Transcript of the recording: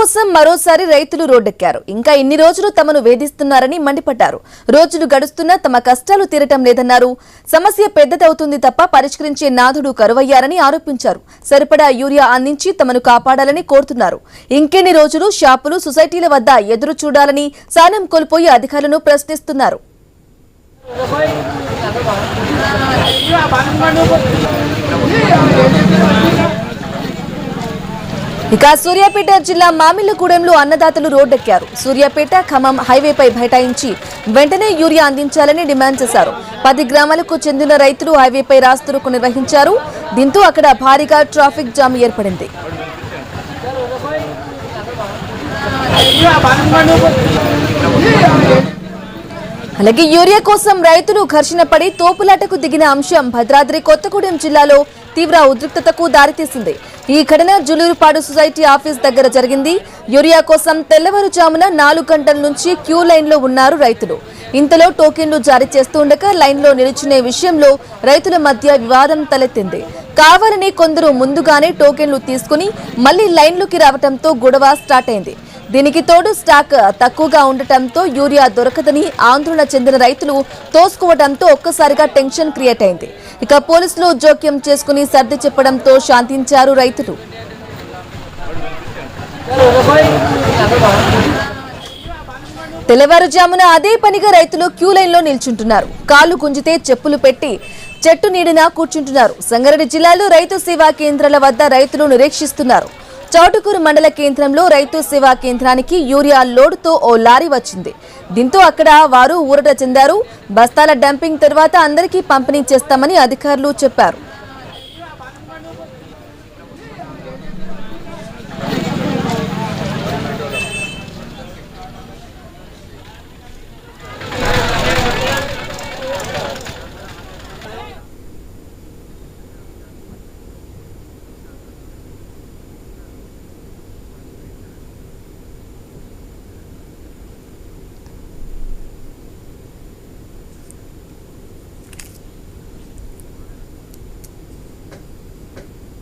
కోసం మరోసారి రైతులు రోడ్డెక్కారు. ఇంకా ఇన్ని రోజులు తమను వేధిస్తున్నారని మండిపడ్డారు. రోజులు గడుస్తున్నా తమ కష్టాలు తీరటం లేదన్నారు. సమస్య పెద్దదవుతుంది తప్ప పరిష్కరించే నాథుడు కరువయ్యారని ఆరోపించారు. సరిపడా యూరియా అందించి తమను కాపాడాలని కోరుతున్నారు. ఇంకెన్ని రోజులు షాపులు, సొసైటీల వద్ద ఎదురు చూడాలని సానం కోల్పోయి అధికారులను ప్రశ్నిస్తున్నారు. ఇక సూర్యాపేట జిల్లా మామిళ్లగూడెంలో అన్నదాతలు రోడ్డెక్కారు. సూర్యాపేట ఖమ్మం హైవేపై బైఠాయించి వెంటనే యూరియా అందించాలని డిమాండ్ చేశారు. 10 గ్రామాలకు చెందిన రైతులు హైవేపై రాస్తారోకో నిర్వహించారు. దీంతో అక్కడ భారీగా ట్రాఫిక్ జామ్ ఏర్పడింది. అలాగే యూరియా కోసం రైతులు ఘర్షణ పడి తోపులాటకు దిగిన అంశం భద్రాద్రి కొత్తగూడెం జిల్లాలో తీవ్ర ఉద్రిక్తతకు దారితీసింది. ఈ ఘటన జులూరుపాడు సొసైటీ ఆఫీస్ దగ్గర జరిగింది. యూరియా కోసం తెల్లవారుజామున 4 గంటల నుంచి క్యూ లైన్లో ఉన్నారు రైతులు. ఇంతలో టోకెన్లు జారీ చేస్తుండగా లైన్లో నిలుచునే విషయంలో రైతుల మధ్య వివాదం తలెత్తింది. కావాలని కొందరు ముందుగానే టోకెన్లు తీసుకుని మళ్లీ లైన్లోకి రావడంతో గొడవ స్టార్ట్ అయింది. దీనికి తోడు స్టాక్ తక్కువగా ఉండటంతో యూరియా దొరకదని ఆందోళన చెందిన రైతులు తోసుకోవడంతో ఒక్కసారిగా టెన్షన్ క్రియేట్ అయింది. ఇక పోలీసులు జోక్యం చేసుకుని సర్ది చెప్పడంతో శాంతించారు రైతులు. తెల్లవారుజామున అదే పనిగా రైతులు క్యూ లైన్లో నిల్చుంటున్నారు. కాళ్లు గుంజితే చెప్పులు పెట్టి చెట్టు నీడన కూర్చుంటున్నారు. సంగారెడ్డి జిల్లాలో రైతు సేవా కేంద్రాల వద్ద రైతులు నిరీక్షిస్తున్నారు. చౌటుకూరు మండల కేంద్రంలో రైతు సేవా కేంద్రానికి యూరియా లోడుతో ఓ లారీ వచ్చింది. దీంతో అక్కడ వారు ఊరట చెందారు. బస్తాల డంపింగ్ తర్వాత అందరికీ పంపిణీ చేస్తామని అధికారులు చెప్పారు.